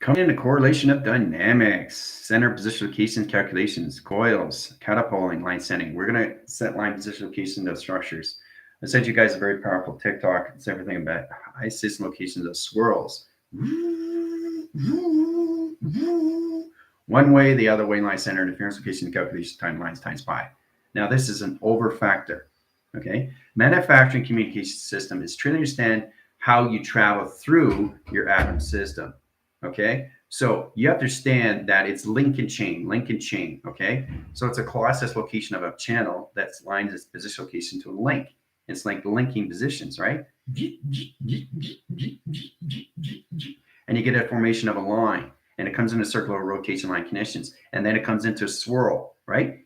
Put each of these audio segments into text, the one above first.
Coming into correlation of dynamics, center position locations calculations, coils, catapulting, line setting. We're going to set line position locations of structures. I sent you guys a very powerful TikTok. It's everything about high system locations of swirls. One way, the other way, line center interference location calculation timelines times pi. Now, this is an over factor. Okay, manufacturing communication system is trying to understand how you travel through your atom system. Okay, so you understand that it's link and chain. Okay, so it's a process location of a channel that's lined its position location to a link. It's like linking positions, right? And you get a formation of a line, and it comes in a circular rotation line conditions, and then it comes into a swirl, right?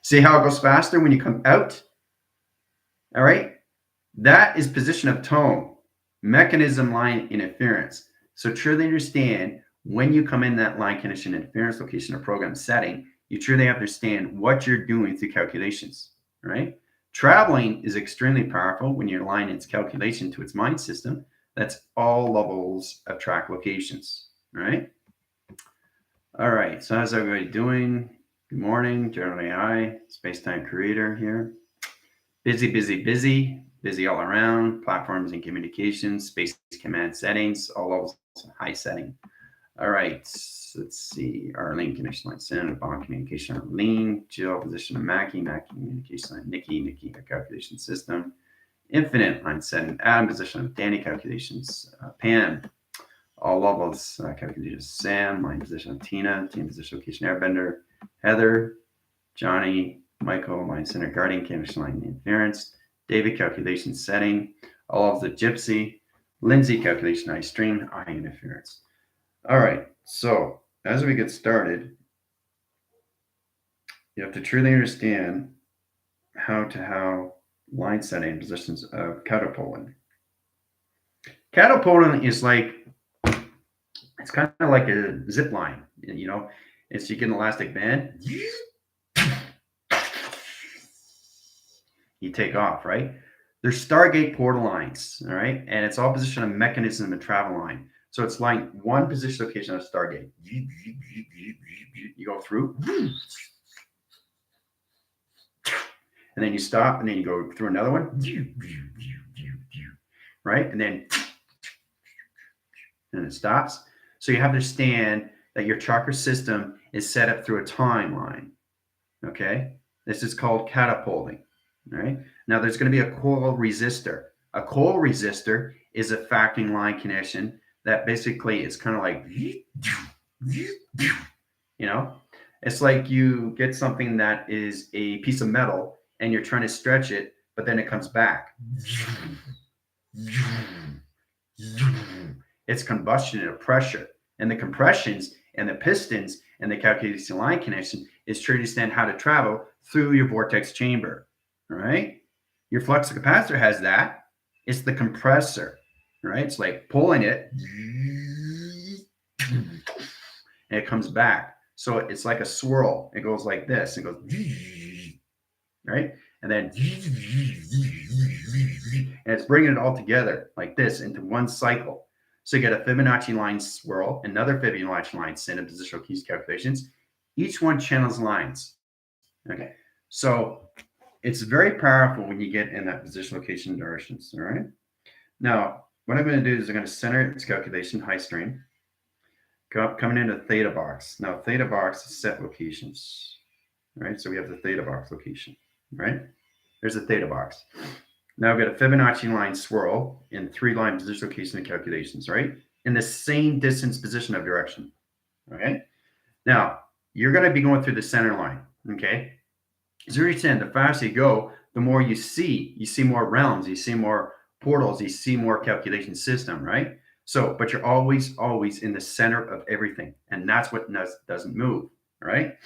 See how it goes faster when you come out? All right. That is position of tone, mechanism line interference. So truly understand when you come in that line condition interference location or program setting, you truly understand what you're doing through calculations, right? Traveling is extremely powerful when you align its calculation to its mind system. That's all levels of track locations, right? All right, so how's everybody doing? Good morning, General AI, Space-Time Creator here. Busy all around, platforms and communications, space command settings, all levels of high setting. All right, let's see, our link connection line center, bond communication on lean, Jill position of Mackie communication line Nikki calculation system, infinite line setting, atom position of Danny calculations, Pam, all levels calculations, Sam, line position of Tina, team position location airbender, Heather, Johnny, Michael, line center guarding, connection line interference, David calculation setting, all of the Gypsy, Lindsay calculation eye stream, eye interference. All right, so as we get started, you have to truly understand how line setting positions of catapulting. Catapulting is like, it's kind of like a zip line, you know, it's you get an elastic band, you take off, right? There's Stargate portal lines, all right? And it's all position of mechanism and travel line. So it's like one position location of Stargate. You go through, and then you stop, and then you go through another one, right? And then it stops. So you have to understand that your chakra system is set up through a timeline, okay? This is called catapulting, all right? Now there's going to be a coil resistor. A coil resistor is a factoring line connection that basically is kind of like, you know, it's like you get something that is a piece of metal and you're trying to stretch it, but then it comes back. It's combustion and a pressure, and the compressions and the pistons and the calculation line connection is to understand how to travel through your vortex chamber. All right. Your flux capacitor has that. It's the compressor, right? It's like pulling it and it comes back. So it's like a swirl. It goes like this. It goes, right? And then, and it's bringing it all together like this into one cycle. So you get a Fibonacci line swirl, another Fibonacci line send and positional keys calculations. Each one channels lines. Okay. So it's very powerful when you get in that position location directions. All right. Now, what I'm going to do is I'm going to center its calculation high stream. Coming into theta box. Now, theta box is set locations. Right. So we have the theta box location. Right. There's a theta box. Now I've got a Fibonacci line swirl in 3-line position location and calculations, right? In the same distance, position of direction, okay? Now, you're going to be going through the center line, okay? As you understand, the faster you go, the more you see more realms, you see more portals, you see more calculation system, right? So, but you're always in the center of everything, and that's what doesn't move, right?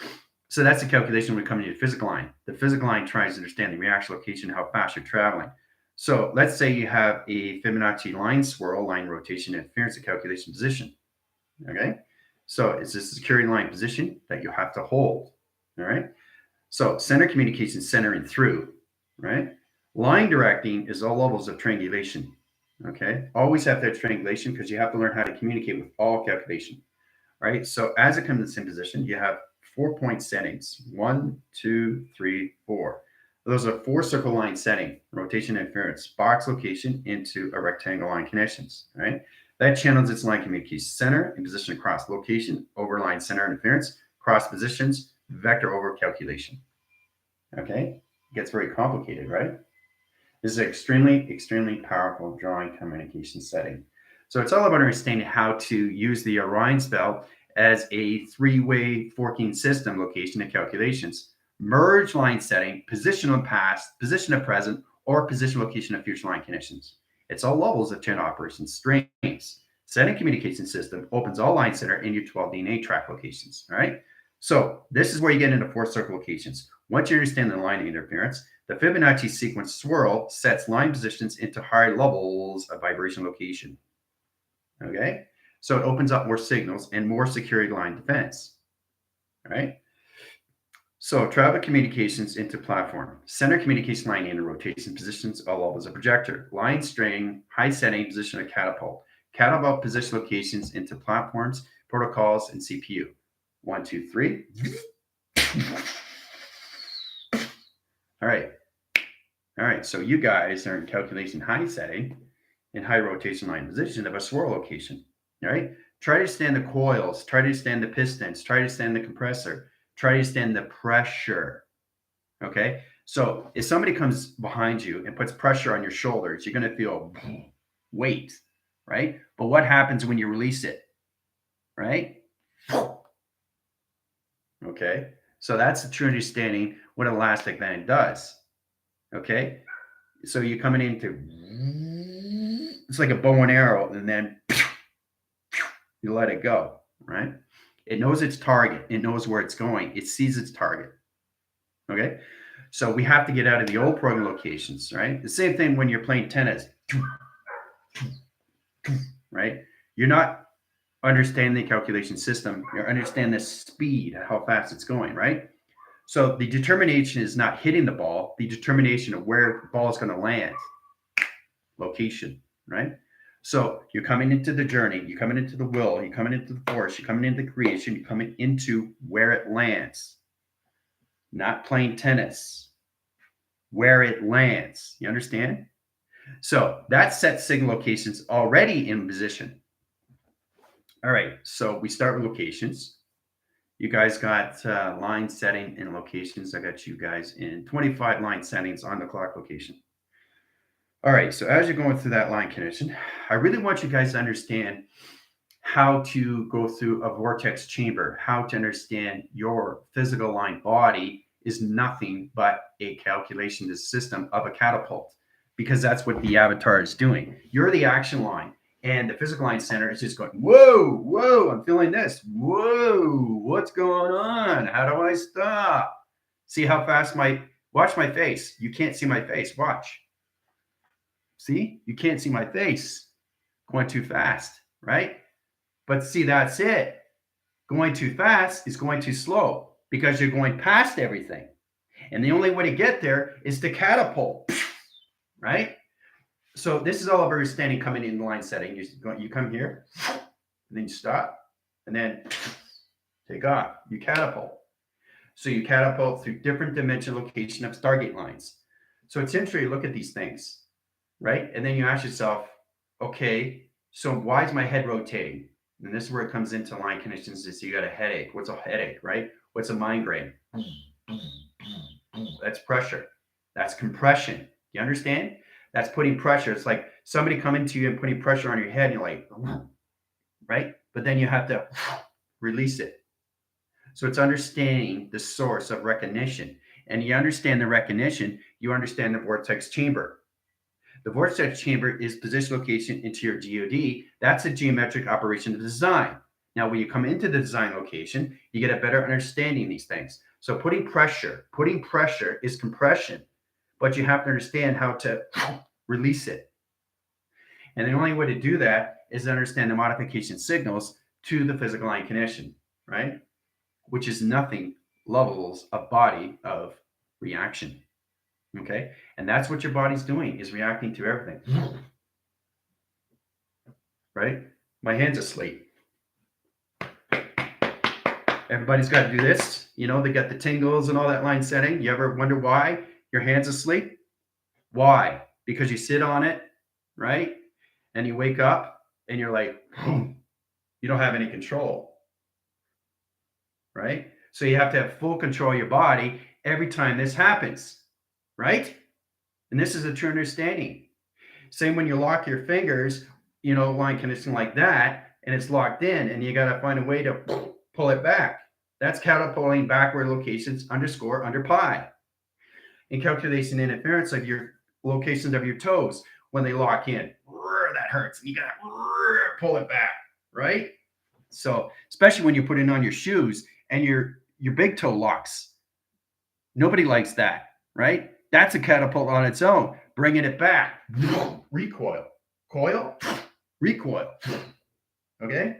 So that's the calculation when we come to your physical line. The physical line tries to understand the reaction location, how fast you're traveling. So let's say you have a Fibonacci line swirl, line rotation, interference, and calculation position. Okay. So it's a security line position that you have to hold. All right. So center communication, center and through, right? Line directing is all levels of triangulation. Okay, always have that triangulation because you have to learn how to communicate with all calculation, right? So as it comes in position, you have 4-point settings: 1, 2, 3, 4. Those are 4 circle line setting, rotation interference, box location into a rectangle line connections, right? That channels its line communication center and position across location, over line center interference, cross positions, vector over calculation. Okay, it gets very complicated, right? This is an extremely powerful drawing communication setting. So it's all about understanding how to use the Orion's belt as a three-way forking system location and calculations, merge line setting, position of past, position of present, or position location of future line connections. It's all levels of channel operation streams. Setting communication system opens all line center in your 12 DNA track locations. All right. So this is where you get into 4 circle locations. Once you understand the line interference, the Fibonacci sequence swirl sets line positions into higher levels of vibration location. Okay, so it opens up more signals and more security line defense. All right. So travel communications into platform. Center communication line into rotation positions all levels of projector. Line string, high setting position of catapult. Catapult position locations into platforms, protocols, and CPU. 1, 2, 3. All right. All right, so you guys are in calculation high setting in high rotation line position of a swirl location. All right, try to stand the coils, try to stand the pistons, try to stand the compressor, try to stand the pressure. Okay, so if somebody comes behind you and puts pressure on your shoulders, you're going to feel weight, right? But what happens when you release it, right? Okay, so that's the true understanding what elastic band does. Okay, so you're coming into, it's like a bow and arrow, and then you let it go, right? It knows its target, it knows where it's going, it sees its target. Okay, so we have to get out of the old program locations, right? The same thing when you're playing tennis, right? You're not understanding the calculation system, you understand the speed, how fast it's going, right? So the determination is not hitting the ball, the determination of where the ball is going to land, location, right? So you're coming into the journey, you're coming into the will, you're coming into the force, you're coming into creation, you're coming into where it lands, not playing tennis, where it lands. You understand? So that sets signal locations already in position. All right, so we start with locations. You guys got line setting and locations. I got you guys in 25 line settings on the clock location. All right, so as you're going through that line connection, I really want you guys to understand how to go through a vortex chamber, how to understand your physical line body is nothing but a calculation system of a catapult, because that's what the avatar is doing. You're the action line, and the physical line center is just going, whoa, whoa, I'm feeling this. Whoa, what's going on? How do I stop? See how fast watch my face. You can't see my face. Watch. See, you can't see my face going too fast, right? But see, that's it. Going too fast is going too slow because you're going past everything. And the only way to get there is to catapult, right? So this is all about your standing coming in the line setting. You come here, and then you stop, and then take off. You catapult. So you catapult through different dimension location of Stargate lines. So it's interesting to look at these things, right? And then you ask yourself, okay, so why is my head rotating? And this is where it comes into line connections. Is you got a headache. What's a headache, right? What's a migraine? That's pressure. That's compression. You understand? That's putting pressure. It's like somebody coming to you and putting pressure on your head. And you're like, right? But then you have to release it. So it's understanding the source of recognition. And you understand the recognition, you understand the vortex chamber. The vortex chamber is position location into your GOD. That's a geometric operation of design. Now, when you come into the design location, you get a better understanding of these things. So putting pressure is compression, but you have to understand how to release it. And the only way to do that is to understand the modification signals to the physical line connection, right? Which is nothing levels of body of reaction. Okay, and that's what your body's doing, is reacting to everything. Right? My hand's asleep. Everybody's got to do this. You know, they got the tingles and all that line setting. You ever wonder why your hand's asleep? Why? Because you sit on it, right? And you wake up and you're like, you don't have any control, right? So you have to have full control of your body every time this happens, right? And this is a true understanding. Same when you lock your fingers, you know, line conditioning like that, and it's locked in, and you got to find a way to pull it back. That's catapulting backward locations underscore under pi. And calculation interference of your locations of your toes when they lock in. That hurts. And you got to pull it back, right? So, especially when you're putting on your shoes and your big toe locks. Nobody likes that, right? That's a catapult on its own. Bringing it back. Recoil. Coil. Recoil. Okay?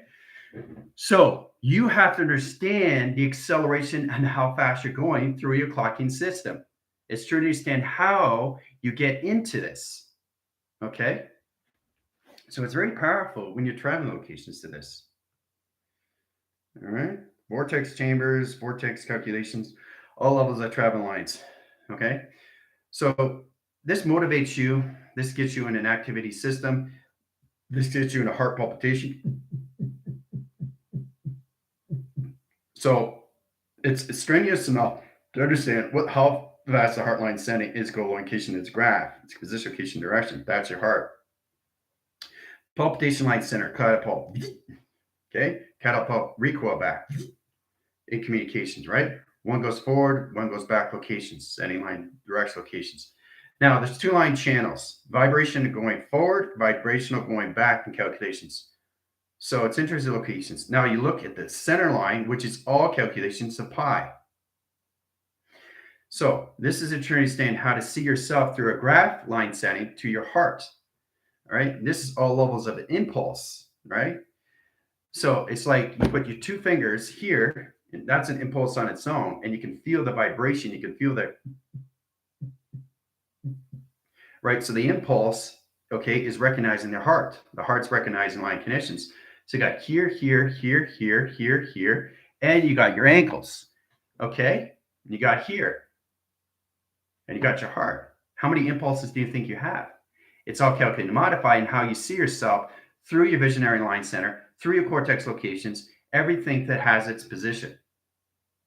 So you have to understand the acceleration and how fast you're going through your clocking system. It's to understand how you get into this. Okay? So it's very powerful when you're traveling locations to this. All right? Vortex chambers, vortex calculations, all levels of travel lines. Okay? So this motivates you. This gets you in an activity system. This gets you in a heart palpitation. So it's strenuous enough to understand how fast the heart line sending is co-location, its graph, its position, location, direction. That's your heart. Palpitation line center, catapult. Okay, catapult, recoil back. In communications, right? One goes forward, one goes back locations, sending line direction locations. Now there's two line channels, vibration going forward, vibrational going back in calculations. So it's interesting locations. Now you look at the center line, which is all calculations of pi. So this is a to understand how to see yourself through a graph line setting to your heart. All right. This is all levels of impulse, right? So it's like you put your two fingers here, and that's an impulse on its own, and you can feel the vibration. You can feel that, right? So the impulse, okay, is recognizing their heart. The heart's recognizing line connections. So you got here, here, here, here, here, here, and you got your ankles, okay? And you got here, and you got your heart. How many impulses do you think you have? It's all calculated and modified in how you see yourself through your visionary line center, through your cortex locations, everything that has its position,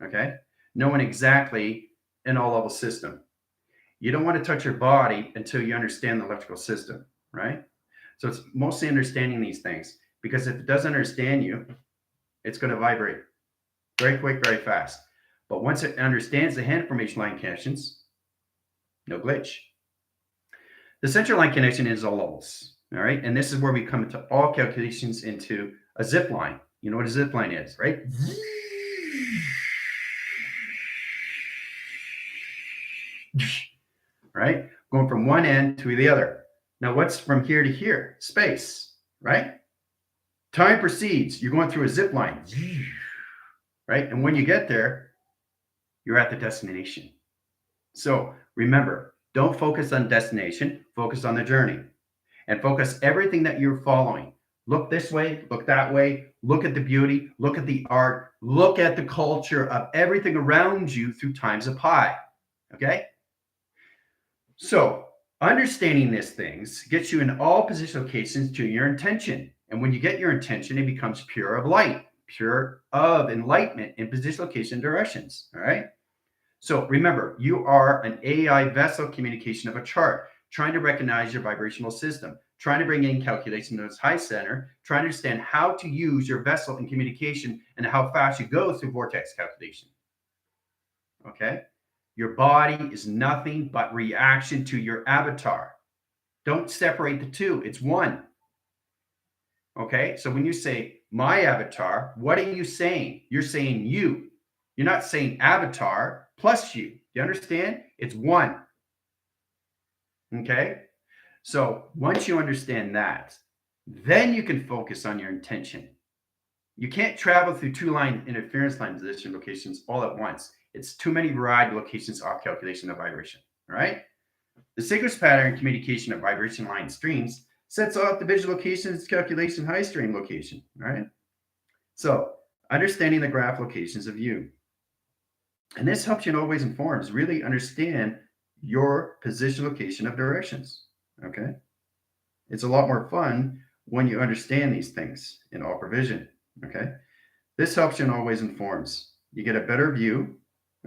okay? Knowing exactly an all-level system. You don't want to touch your body until you understand the electrical system, right? So it's mostly understanding these things, because if it doesn't understand you, it's going to vibrate very quick, very fast. But once it understands the hand formation line connections, no glitch. The central line connection is all levels, all right? And this is where we come into all calculations into a zip line. You know what a zip line is, right? Right? Going from one end to the other. Now, what's from here to here? Space, right? Time proceeds. You're going through a zip line, right? And when you get there, you're at the destination. So remember, don't focus on destination, focus on the journey, and focus everything that you're following. Look this way, look that way, look at the beauty, look at the art, look at the culture of everything around you through times of pi, okay? So understanding these things gets you in all position locations to your intention. And when you get your intention, it becomes pure of light, pure of enlightenment in position location directions, all right? So remember, you are an AI vessel communication of a chart, trying to recognize your vibrational system, trying to bring in calculation to its high center, trying to understand how to use your vessel in communication and how fast you go through vortex calculation. Okay? Your body is nothing but reaction to your avatar. Don't separate the two. It's one. Okay? So when you say my avatar, what are you saying? You're saying you. You're not saying avatar plus you. Do you understand? It's one. Okay? So once you understand that, then you can focus on your intention. You can't travel through two line interference line position locations all at once. It's too many variety locations off calculation of vibration. All right. The sequence pattern communication of vibration line streams sets off the visual locations calculation high stream location. All right. So understanding the graph locations of you. And this helps you in all ways and forms really understand your position location of directions. Okay. It's a lot more fun when you understand these things in all provision. Okay. This helps you in all ways and forms. You get a better view.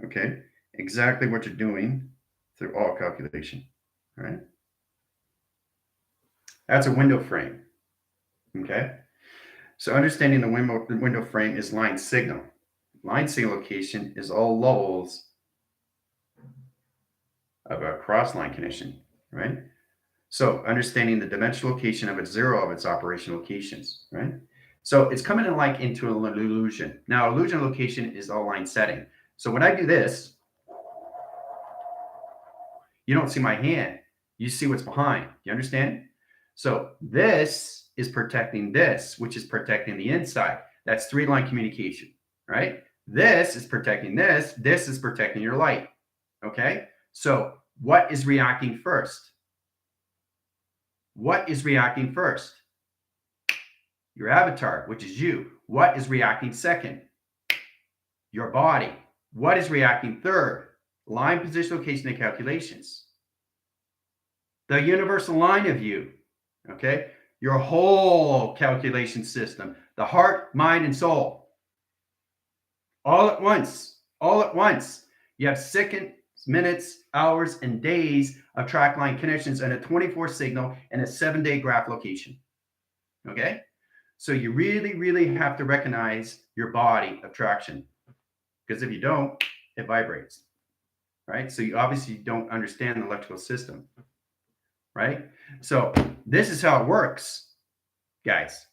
Okay. Exactly what you're doing through all calculation. All right. That's a window frame. Okay. So understanding the window frame is line signal. Line signal location is all levels of a cross line connection, right? So understanding the dimensional location of its zero of its operation locations, right? So it's coming in like into an illusion. Now, illusion location is all line setting. So when I do this, you don't see my hand. You see what's behind. You understand? So this is protecting this, which is protecting the inside. That's three line communication, right? This is protecting this. This is protecting your light. Okay. So what is reacting first? What is reacting first? Your avatar, which is you. What is reacting second? Your body. What is reacting third? Line, position, location, and calculations. The universal line of you. Okay. Your whole calculation system. The heart, mind, and soul. All at once. All at once. You have seconds, minutes, hours, and days of track line connections and a 24 signal and a 7-day graph location. Okay? So you really, really have to recognize your body of traction. Because if you don't, it vibrates. Right? So you obviously don't understand the electrical system. Right? So this is how it works, guys.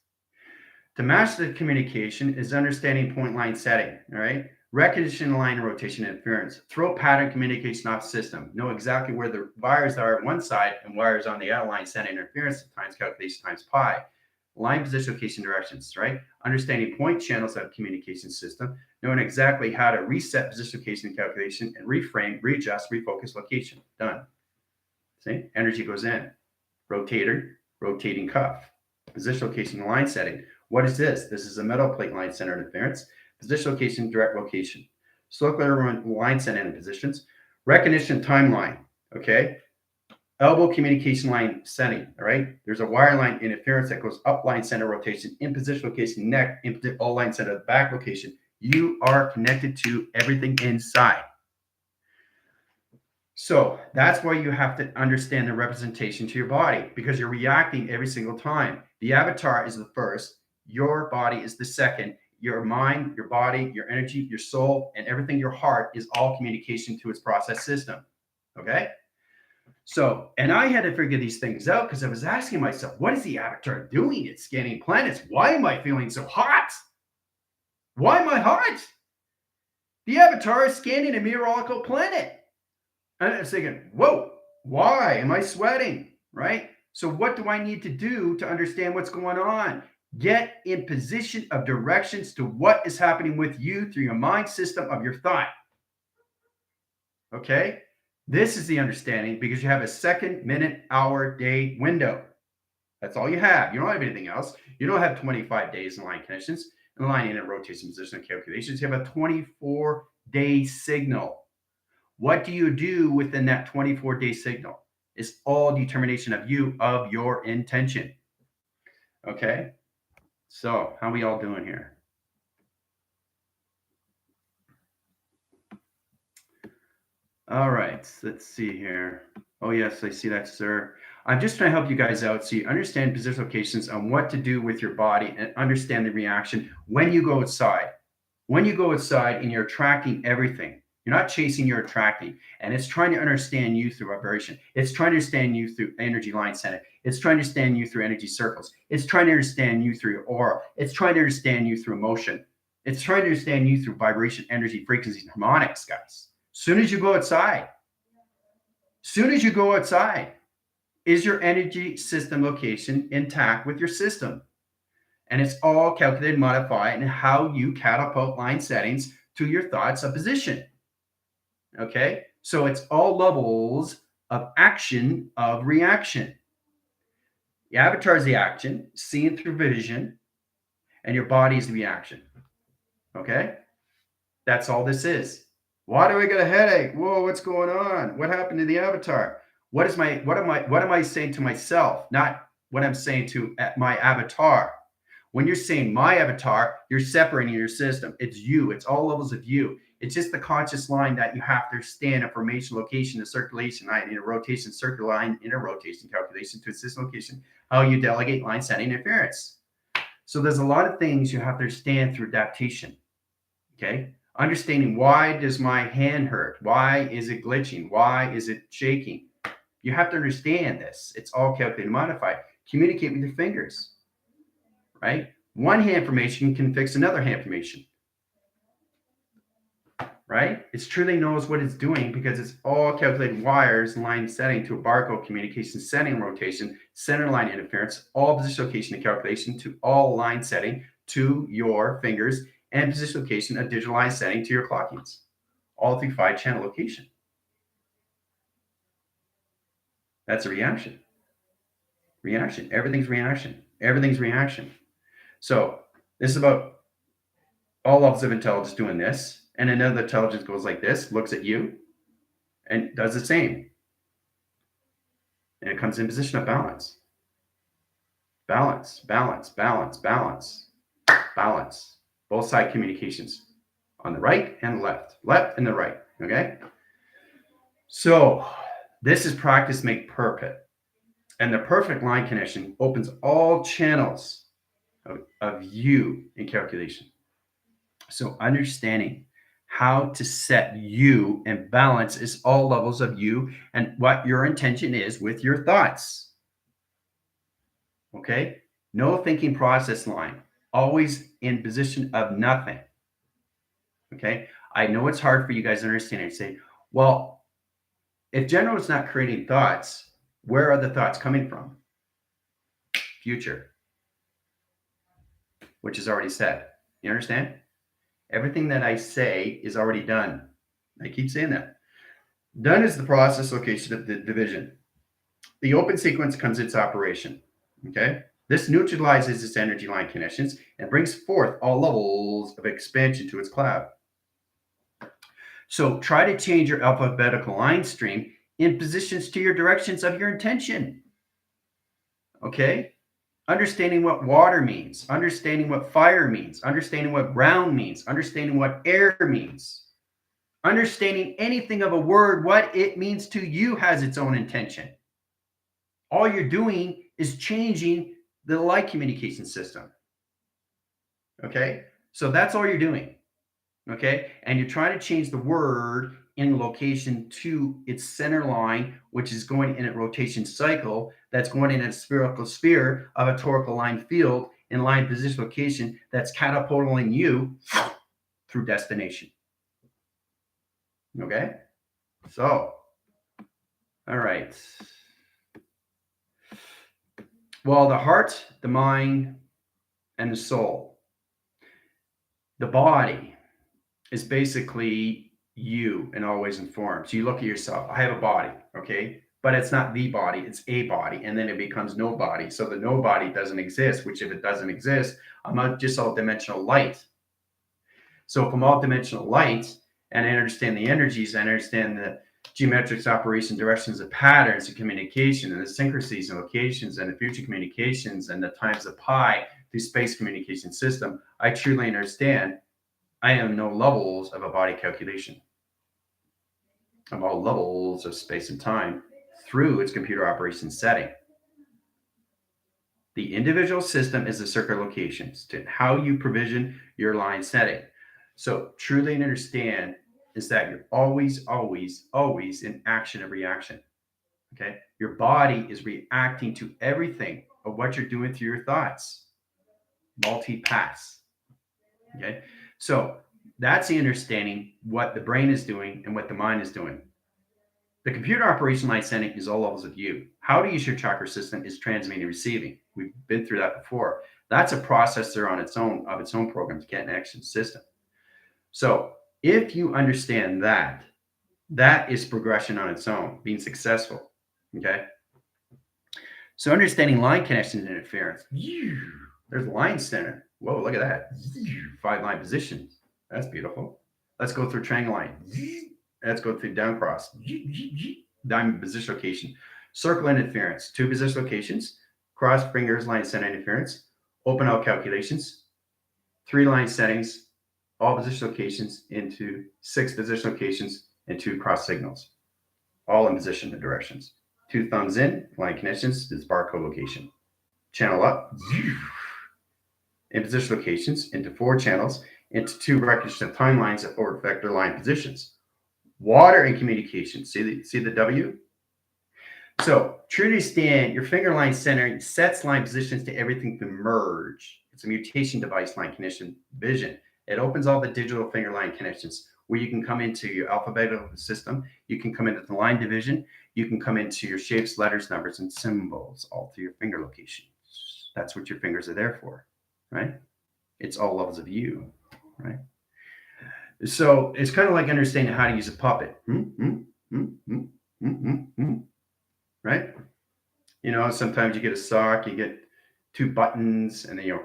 To master the communication is understanding point line setting. All right? Recognition, line, rotation, interference. Throw pattern communication off system. Know exactly where the wires are on one side and wires on the other line. Set interference times calculation times pi. Line, position, location, directions. Right. Understanding point channels of communication system. Knowing exactly how to reset position, location, and calculation, and reframe, readjust, refocus location. Done. See, energy goes in. Rotator, rotating cuff. Position, location, and line setting. What is this? This is a metal plate line center interference. Position, location, direct location. Circular line set and positions. Recognition timeline. Okay. Elbow communication line setting. All right. There's a wire line interference that goes up line center rotation, in position location, neck, in all line center, back location. You are connected to everything inside. So that's why you have to understand the representation to your body, because you're reacting every single time. The avatar is the first. Your body is the second. Your mind, your body, your energy, your soul, and everything, your heart is all communication to its process system. Okay. So, and I had to figure these things out because I was asking myself, what is the avatar doing? It's scanning planets. Why am I feeling so hot? Why am I hot? The avatar is scanning a meteorological planet. And I was thinking, whoa, why am I sweating? Right. So what do I need to do to understand what's going on? Get in position of directions to what is happening with you through your mind system of your thought. Okay. This is the understanding because you have a second, minute, hour, day window. That's all you have. You don't have anything else. You don't have 25 days in line connections, in line in rotation, position, and calculations. You have a 24-day signal. What do you do within that 24-day signal? It's all determination of you, of your intention. Okay. So how are we all doing here? All right, let's see here. Oh, yes, I see that, sir. I'm just trying to help you guys out so you understand position locations on what to do with your body and understand the reaction when you go outside. When you go outside and you're attracting everything, you're not chasing, you're attracting. And it's trying to understand you through vibration. It's trying to understand you through energy line center. It's trying to understand you through energy circles. It's trying to understand you through your aura. It's trying to understand you through emotion. It's trying to understand you through vibration, energy, frequencies, and harmonics, guys. Soon as you go outside, is your energy system location intact with your system? And it's all calculated, modified, and how you catapult line settings to your thoughts of position. Okay. So it's all levels of action, of reaction. The avatar is the action, seen through vision, and your body is the reaction. Okay. That's all this is. Why do I get a headache? Whoa, what's going on? What happened to the avatar? What am I saying to myself? Not what I'm saying to my avatar. When you're saying my avatar, you're separating your system. It's you. It's all levels of you. It's just the conscious line that you have to understand a formation, location, a circulation line, in a rotation, circular line, in a rotation calculation to assist location, how you delegate line setting interference. So there's a lot of things you have to understand through adaptation. Okay. Understanding, why does my hand hurt? Why is it glitching? Why is it shaking? You have to understand this. It's all calculated and modified. Communicate with your fingers, right? One hand formation can fix another hand formation, right? It truly knows what it's doing because it's all calculated wires, line setting to a barcode communication, setting rotation, center line interference, all position location and calculation to all line setting to your fingers, and position location, a digitalized setting to your clockings, all through 5-channel location. That's a reaction. Reaction. Everything's reaction. Everything's reaction. So this is about all levels of intelligence doing this. And another intelligence goes like this, looks at you, and does the same. And it comes in position of balance. Balance, balance, balance, balance, balance. Both side communications on the right and left and the right. Okay. So this is practice make perfect. And the perfect line connection opens all channels of you in calculation. So understanding how to set you and balance is all levels of you and what your intention is with your thoughts. Okay. No thinking process line, always in position of nothing. Okay. I know it's hard for you guys to understand and say, well, if general is not creating thoughts, where are the thoughts coming from? Future, which is already said. You understand? Everything that I say is already done. I keep saying that. Done is the process location of the division. The open sequence comes its operation. Okay. This neutralizes its energy line connections and brings forth all levels of expansion to its cloud. So try to change your alphabetical line stream in positions to your directions of your intention. Okay. Understanding what water means, understanding what fire means, understanding what ground means, understanding what air means, understanding anything of a word, what it means to you has its own intention. All you're doing is changing the light communication system. Okay. So that's all you're doing. Okay. And you're trying to change the word in location to its center line, which is going in a rotation cycle that's going in a spherical sphere of a torical line field in line position location that's catapulting you through destination. Okay. So, all right. Well, the heart, the mind, and the soul, the body is basically you and always informed. So you look at yourself, I have a body, okay? But it's not the body, it's a body. And then it becomes no body. So the no body doesn't exist, which if it doesn't exist, I'm not just all dimensional light. So if I'm all dimensional light and I understand the energies, I understand the geometrics, operation, directions of patterns of communication and the syncrasies and locations and the future communications and the times of pi through space communication system, I truly understand I am no levels of a body calculation. I'm all levels of space and time through its computer operation setting. The individual system is the circuit locations to how you provision your line setting. So truly understand is that you're always, always, always in action and reaction. Okay. Your body is reacting to everything of what you're doing through your thoughts. Multi-pass. Okay. So that's the understanding what the brain is doing and what the mind is doing. The computer operation line setting is all levels of you. How to use your chakra system is transmitting and receiving. We've been through that before. That's a processor on its own of its own program to get an action system. So if you understand that, That is progression on its own, being successful. Okay. So understanding line connections and interference. There's a line center. Whoa, look at that. 5 line positions. That's beautiful. Let's go through triangle line. Let's go through down cross. Diamond position location. Circle interference. 2 position locations. Cross fingers line center interference. Open out calculations. 3 line settings. All position locations into 6 position locations and 2 cross signals. All in position and directions. 2 thumbs in, line connections, is barcode location. Channel up, in position locations, into 4 channels, into 2 recognition of timelines or vector line positions. Water and communication. See the W? So, true to stand, your finger line centering sets line positions to everything to merge. It's a mutation device line connection vision. It opens all the digital finger line connections where you can come into your alphabetical system, you can come into the line division, you can come into your shapes, letters, numbers, and symbols all through your finger locations. That's what your fingers are there for, right? It's all levels of you, right? So it's kind of like understanding how to use a puppet. Right? You know, sometimes you get a sock, you get 2 buttons, and then you go,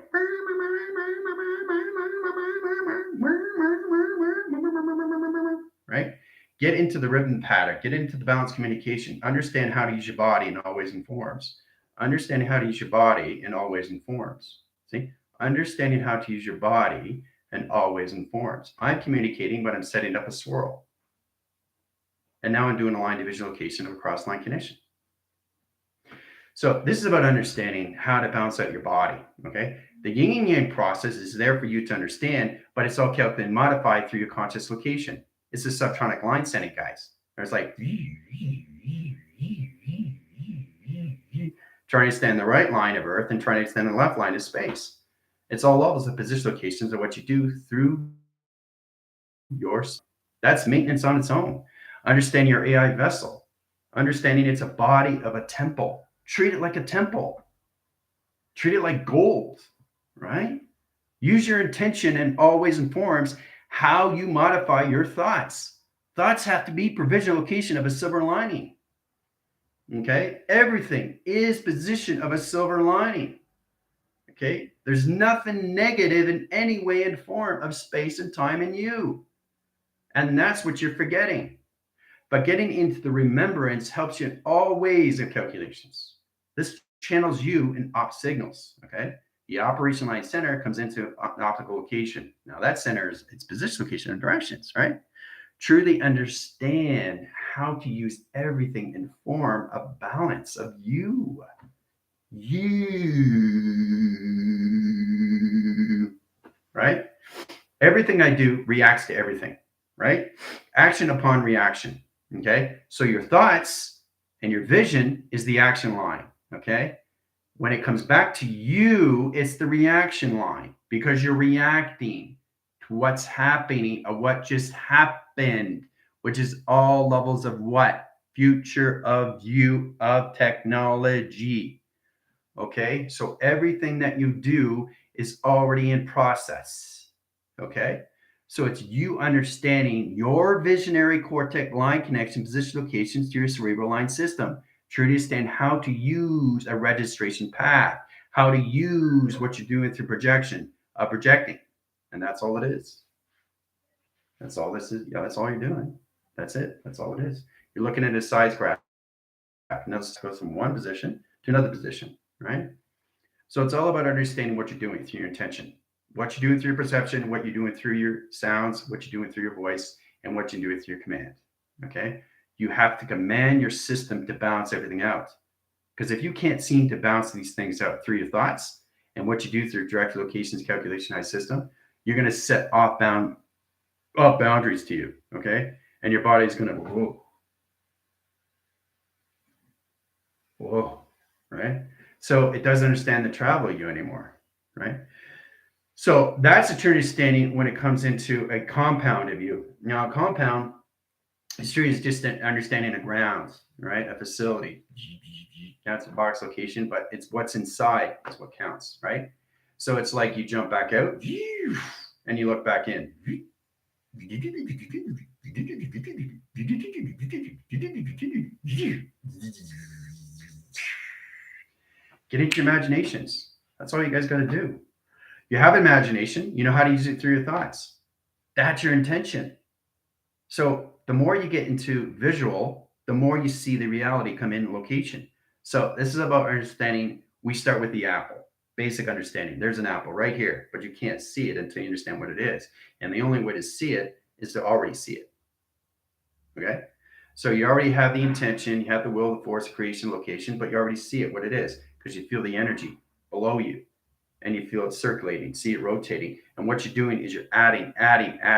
right? Get into the rhythm pattern, get into the balanced communication, understand how to use your body in all ways and forms. Understanding how to use your body in all ways and forms. See? Understanding how to use your body in all ways and forms. I'm communicating, but I'm setting up a swirl. And now I'm doing a line division location of a cross line connection. So this is about understanding how to balance out your body, okay? The yin and yang process is there for you to understand, but it's all calculated and modified through your conscious location. It's the subtronic line setting, guys. There's like trying to stand the right line of Earth and trying to stand the left line of space. It's all levels of position locations of what you do through your. That's maintenance on its own. Understanding your AI vessel. Understanding it's a body of a temple. Treat it like a temple. Treat it like gold, right? Use your intention and always informs how you modify your thoughts. Thoughts have to be provisional location of a silver lining. Okay? Everything is position of a silver lining. Okay? There's nothing negative in any way and form of space and time in you. And that's what you're forgetting. But getting into the remembrance helps you in all ways of calculations. This channels you in op signals, okay? The operation line center comes into an optical location. Now that center is its position, location, and directions, right? Truly understand how to use everything in form of balance of you. You, right? Everything I do reacts to everything, right? Action upon reaction, okay? So your thoughts and your vision is the action line, okay? When it comes back to you, it's the reaction line because you're reacting to what's happening or what just happened, which is all levels of what? Future of you, of technology. Okay, so everything that you do is already in process. Okay, so it's you understanding your visionary cortex line connection position locations to your cerebral line system. Try to understand how to use a registration path, how to use what you're doing through projecting, and that's all it is. That's all this is. Yeah, that's all you're doing. That's it. That's all it is. You're looking at a size graph. Now let's go from one position to another position, right? So it's all about understanding what you're doing through your intention, what you're doing through your perception, what you're doing through your sounds, what you're doing through your voice, and what you're doing through your command. Okay. You have to command your system to balance everything out. Because if you can't seem to balance these things out through your thoughts and what you do through direct locations calculation high system, you're going to set off boundaries to you. Okay. And your body's going to, whoa, right? So it doesn't understand the travel of you anymore, right? So that's a true understanding when it comes into a compound of you. Now, a compound is just an understanding of grounds, right? A facility. That's a box location, but it's what's inside is what counts, right? So it's like you jump back out and you look back in. Get into your imaginations. That's all you guys got to do. You have imagination, you know how to use it through your thoughts. That's your intention. So the more you get into visual, the more you see the reality come in location. So this is about understanding. We start with the apple, basic understanding. There's an apple right here, but you can't see it until you understand what it is. And the only way to see it is to already see it. Okay. So you already have the intention, you have the will, the force, creation, location, but you already see it, what it is, because you feel the energy below you and you feel it circulating, see it rotating. And what you're doing is you're adding, right?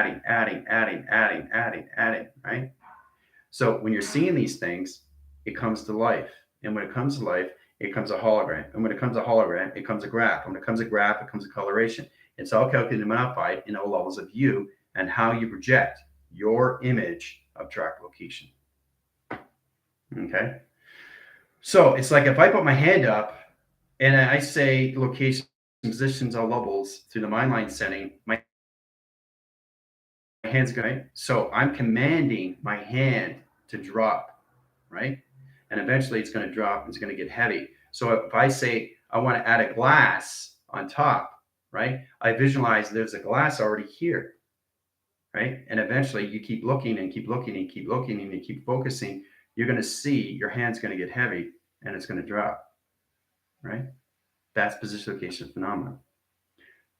So when you're seeing these things, it comes to life. And when it comes to life, it comes a hologram. And when it comes a hologram, it comes a graph. And when it comes a graph, it comes a coloration. It's all calculated and modified in all levels of you and how you project your image of track location. Okay. So it's like if I put my hand up and I say location, positions, all levels through the mind line setting, my hand's going. So I'm commanding my hand to drop, right? And eventually it's going to drop. It's going to get heavy. So if I say I want to add a glass on top, right? I visualize there's a glass already here, right? And eventually you keep looking and keep looking and keep looking and you keep focusing. You're going to see your hand's going to get heavy and it's going to drop, right? That's position location phenomenon.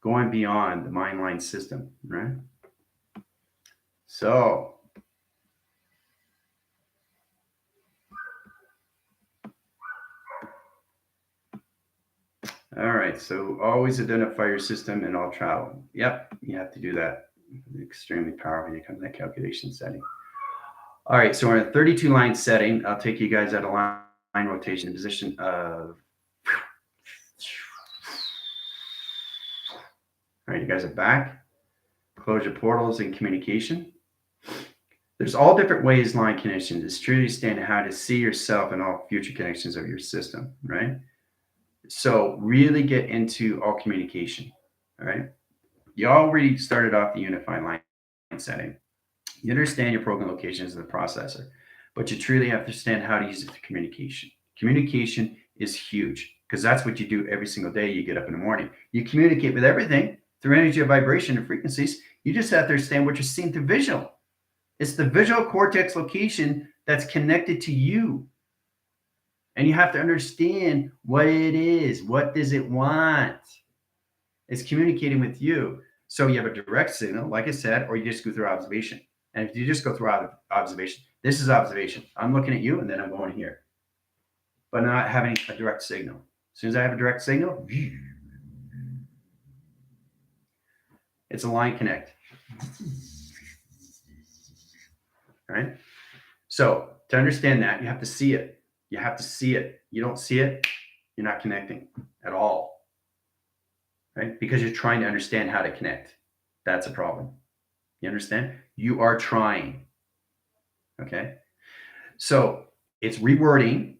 Going beyond the mind line system, right? So, all right. So always identify your system and all travel. Yep, you have to do that. Extremely powerful when it comes to that calculation setting. All right. So we're in a 32 line setting. I'll take you guys out of line rotation in position of. All right, you guys are back. Close your portals and communication. There's all different ways line connections. It's truly understanding how to see yourself and all future connections of your system, right? So really get into all communication, all right? You already started off the unified line setting. You understand your program locations in the processor, but you truly have to understand how to use it for communication. Communication is huge because that's what you do every single day. You get up in the morning. You communicate with everything through energy of vibration and frequencies. You just have to understand what you're seeing through visual. It's the visual cortex location that's connected to you. And you have to understand what it is. What does it want? It's communicating with you. So you have a direct signal, like I said, or you just go through observation. And if you just go through observation, this is observation. I'm looking at you and then I'm going here, but not having a direct signal. As soon as I have a direct signal, it's a line connect. Right? So to understand that, you have to see it. You have to see it. You don't see it, you're not connecting at all. Right? Because you're trying to understand how to connect. That's a problem. You understand? You are trying. Okay. So it's rewording,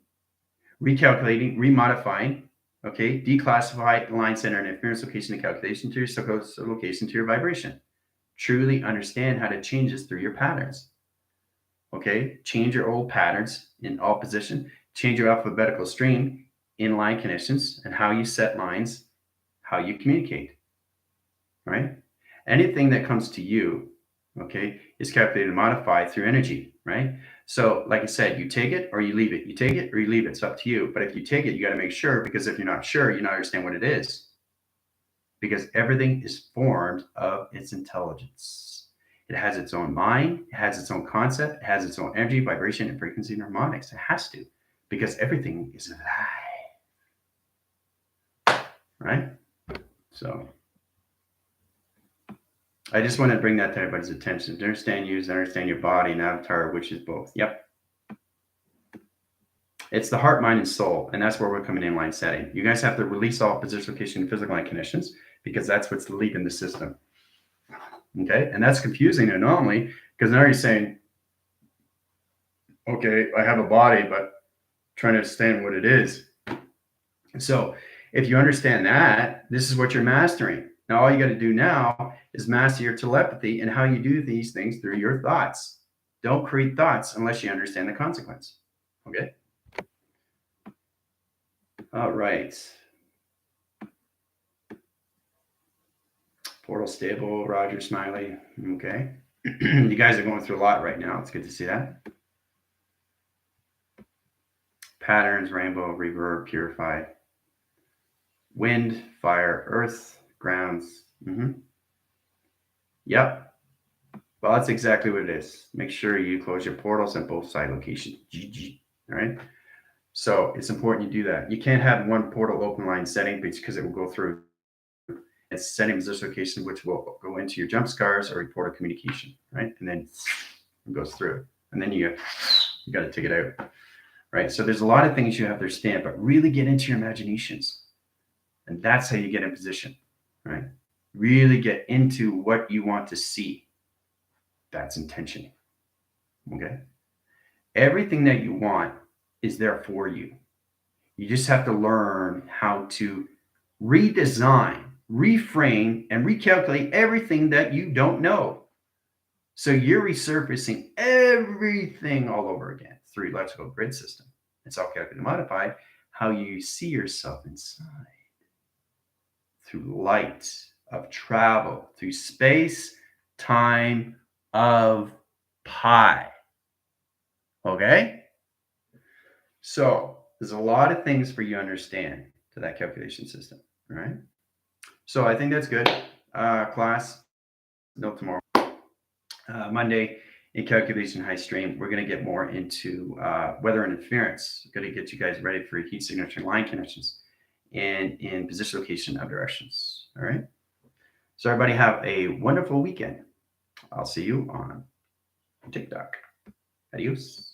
recalculating, remodifying, okay, declassify line center and interference location and calculation to your location to your vibration. Truly understand how to change this through your patterns. Okay, change your old patterns in all position, change your alphabetical string in line connections and how you set lines, how you communicate, right? Anything that comes to you, okay, is calculated and modified through energy, right? So like I said, you take it or you leave it. You take it or you leave it. It's up to you. But if you take it, you got to make sure, because if you're not sure, you don't understand what it is. Because everything is formed of its intelligence. It has its own mind, it has its own concept, it has its own energy, vibration, and frequency and harmonics. It has to, because everything is alive. Right? So I just want to bring that to everybody's attention. To understand you is to understand your body and avatar, which is both. Yep. It's the heart, mind, and soul. And that's where we're coming in line setting. You guys have to release all position, location, and physical line conditions, because that's what's leaving the system. Okay. And that's confusing and anomaly, because now you're saying, okay, I have a body, but trying to understand what it is. So if you understand that, this is what you're mastering. Now, all you got to do now is master your telepathy and how you do these things through your thoughts. Don't create thoughts unless you understand the consequence. Okay? All right. Portal stable, Roger Smiley. Okay. You guys are going through a lot right now. It's good to see that. Patterns, rainbow, reverb, purify. Wind, fire, earth, grounds. Yep. Well, that's exactly what it is. Make sure you close your portals at both side locations. GG. All right. So it's important you do that. You can't have one portal open line setting because it will go through. It's setting position location, which will go into your jump scars or your portal communication, right? And then it goes through. And then you got to take it out, right? So there's a lot of things you have to understand, but really get into your imaginations. And that's how you get in position, right? Really get into what you want to see. That's intention. Okay. Everything that you want is there for you. You just have to learn how to redesign, reframe, and recalculate everything that you don't know. So you're resurfacing everything all over again through electrical grid system. It's all calculated and modified how you see yourself inside through light of travel, through space, time of pi. Okay? So there's a lot of things for you to understand to that calculation system. All right? So I think that's good. Class, no tomorrow. Monday in calculation high stream, we're going to get more into weather interference. Going to get you guys ready for heat signature line connections and in position location of directions. All right. So everybody have a wonderful weekend. I'll see you on TikTok. Adios.